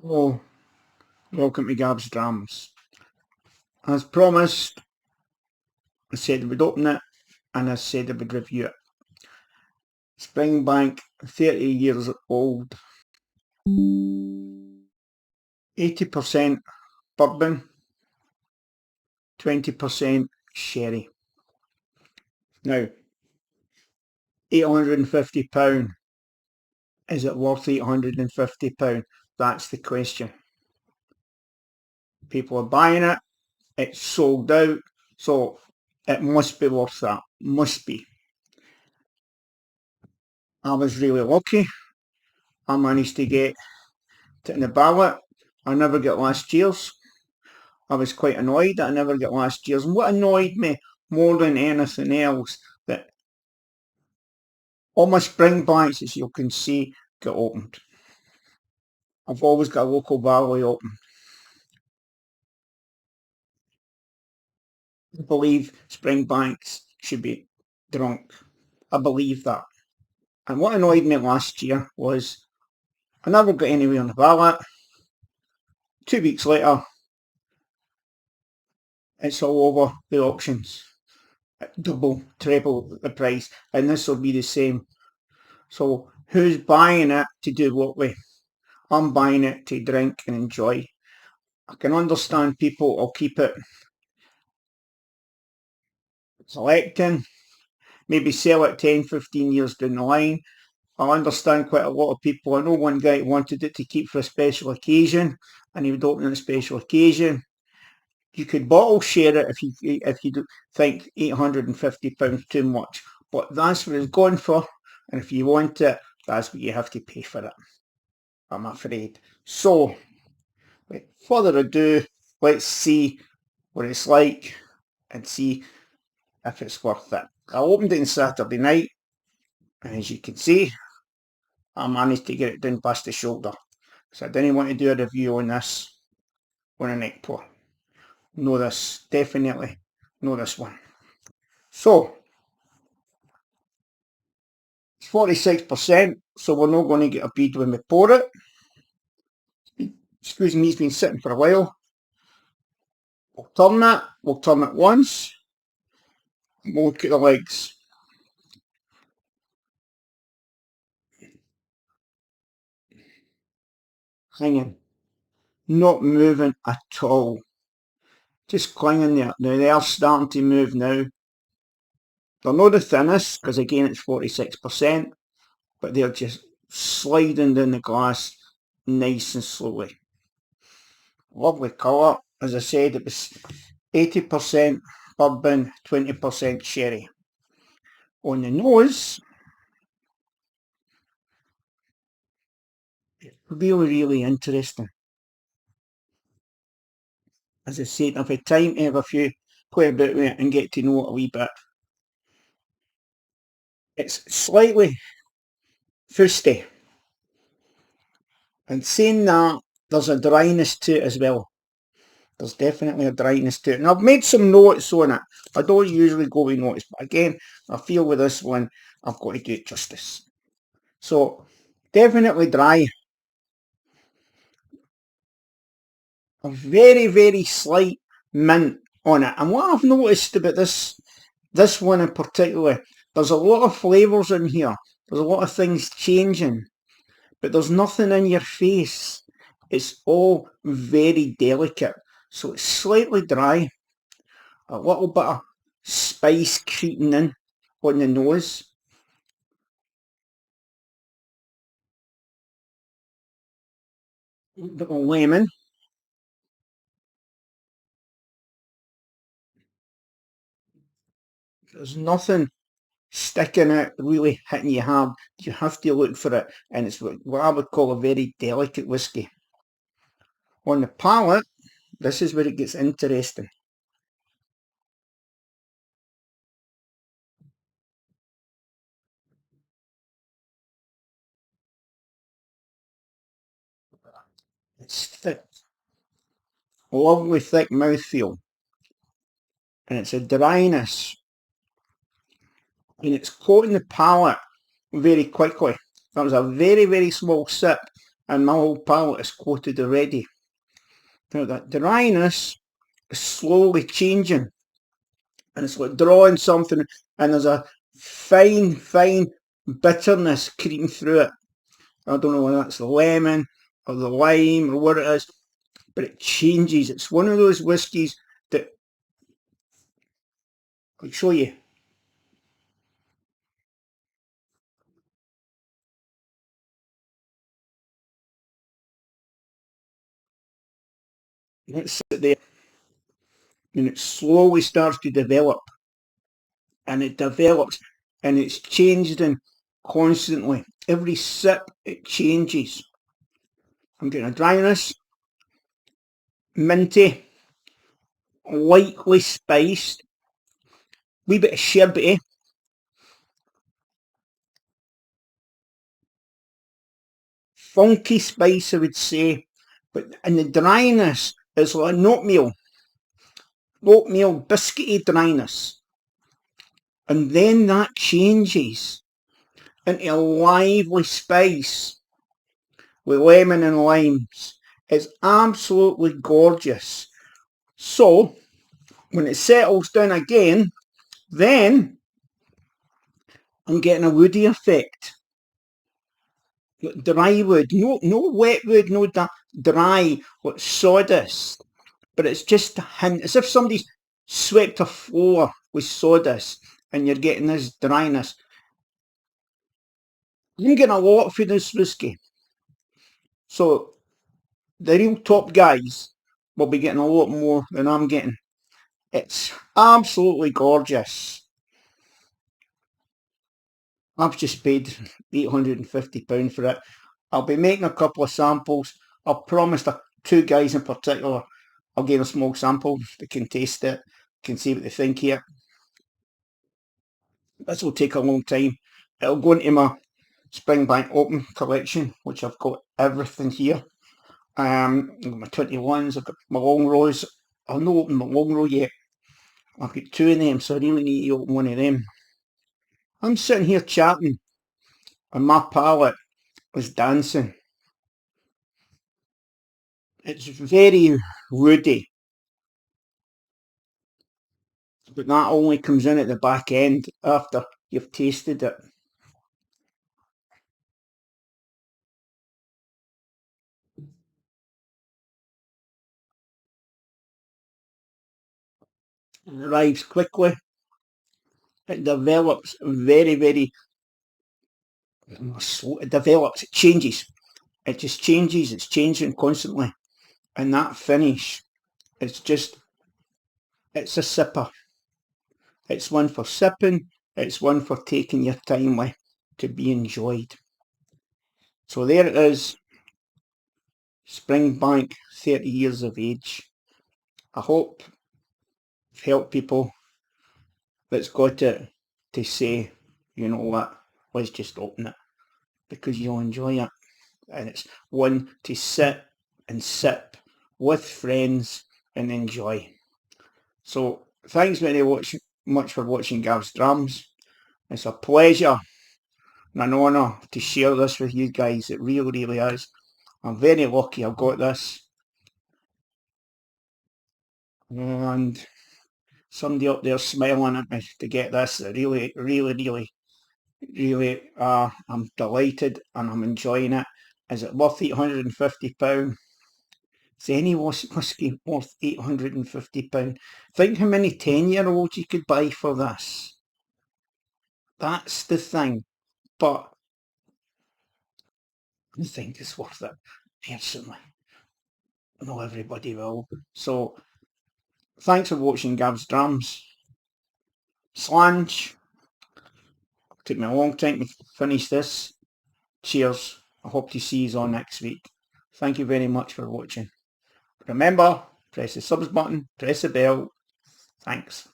Hello, welcome to Gab's Dramas. As promised, I said I would open it and I said I would review it. Springbank, 30 years old, 80% bourbon, 20% sherry. Now, £850, is it worth £850? That's the question. People are buying it, it's sold out, so it must be worth that. Must be. I was really lucky. I managed to get it in the ballot. I never got last year's. I was quite annoyed that I never got last year's. And what annoyed me more than anything else, that all my Springbanks, as you can see, got opened. I've always got a local barley open. I believe Springbanks should be drunk. I believe that. And what annoyed me last year was I never got anywhere on the ballot. 2 weeks later, it's all over the auctions. Double, triple the price. And this will be the same. So who's buying it to do what with? I'm buying it to drink and enjoy. I can understand people will keep it collecting, maybe sell it 10, 15 years down the line. I understand quite a lot of people. I know one guy wanted it to keep for a special occasion and he would open it on a special occasion. You could bottle share it if you think £850 too much. But that's what it's going for. And if you want it, that's what you have to pay for it, I'm afraid. So, without further ado, let's see what it's like and see if it's worth it. I opened it on Saturday night, and as you can see, I managed to get it down past the shoulder. So I didn't want to do a review on this on a neck pour. No this, definitely no this one. So, it's 46%, so we're not going to get a bead when we pour it. Excuse me, it's been sitting for a while. We'll turn it once, and we'll look at the legs. Hanging, not moving at all. Just clinging there. Now they are starting to move now. They're not the thinnest, because again it's 46%, but they're just sliding down the glass nice and slowly. Lovely colour. As I said, it was 80% bourbon, 20% sherry. On the nose, really interesting. As I said, I've had time to have a few play about with it and get to know it a wee bit. It's slightly fusty. And saying that, there's a dryness to it as well. There's definitely a dryness to it. And I've made some notes on it. I don't usually go with notes, but again, I feel with this one, I've got to do it justice. So, definitely dry. A very, very slight mint on it. And what I've noticed about this one in particular, there's a lot of flavours in here. There's a lot of things changing. But there's nothing in your face. It's all very delicate. So it's slightly dry. A little bit of spice creeping in on the nose. A little bit of lemon. There's nothing sticking out, really hitting you hard. You have to look for it, and it's what I would call a very delicate whisky. On the palate, this is where it gets interesting. It's thick, lovely thick mouthfeel, and it's a dryness, and it's coating the palate very quickly. That was a very, very small sip, and my whole palate is coated already. Now that dryness is slowly changing, and it's like drawing something, and there's a fine bitterness creeping through it. I don't know whether that's the lemon or the lime or what it is, but it changes. It's one of those whiskies that I'll show you. Let's sit there, and it slowly starts to develop, and it develops, and it's changing constantly. Every sip, it changes. I'm getting a dryness, minty, lightly spiced, wee bit of sherbety, funky spice, I would say, but in the dryness, it's like an oatmeal biscuity dryness, and then that changes into a lively spice with lemon and limes. It's absolutely gorgeous. So when it settles down again, then I'm getting a woody effect. Dry wood, no wet wood, no dry, like sawdust. But it's just a hint, as if somebody's swept a floor with sawdust and you're getting this dryness. I'm getting a lot for this whiskey. So the real top guys will be getting a lot more than I'm getting. It's absolutely gorgeous. I've just paid £850 for it. I'll be making a couple of samples. I've promised two guys in particular I'll give a small sample. They can taste it, can see what they think here. This will take a long time. It'll go into my Springbank Open collection, which I've got everything here. I've got my 21s, I've got my long rows. I've not opened my long row yet. I've got two of them, so I really need to open one of them. I'm sitting here chatting, and my palate is dancing. It's very woody, but that only comes in at the back end after you've tasted it. It arrives quickly. It develops very slow. It develops, it changes. It just changes, it's changing constantly. And that finish, it's just, it's a sipper. It's one for sipping, it's one for taking your time with to be enjoyed. So there it is, Springbank, 30 years of age. I hope I've helped people that's got it to say, you know what, let's just open it because you'll enjoy it. And it's one to sit and sip with friends and enjoy. So thanks very much for watching Gav's Drums. It's a pleasure and an honour to share this with you guys. It really is. I'm very lucky I've got this. And somebody up there smiling at me to get this. I'm delighted and I'm enjoying it. Is it worth £850? Is any whiskey worth £850? Think how many 10-year-olds you could buy for this. That's the thing. But I think it's worth it, personally. Not everybody will. So, thanks for watching Gav's Drums. Slange. Took me a long time to finish this. Cheers. I hope to see you all next week. Thank you very much for watching. Remember, press the subs button, press the bell. Thanks.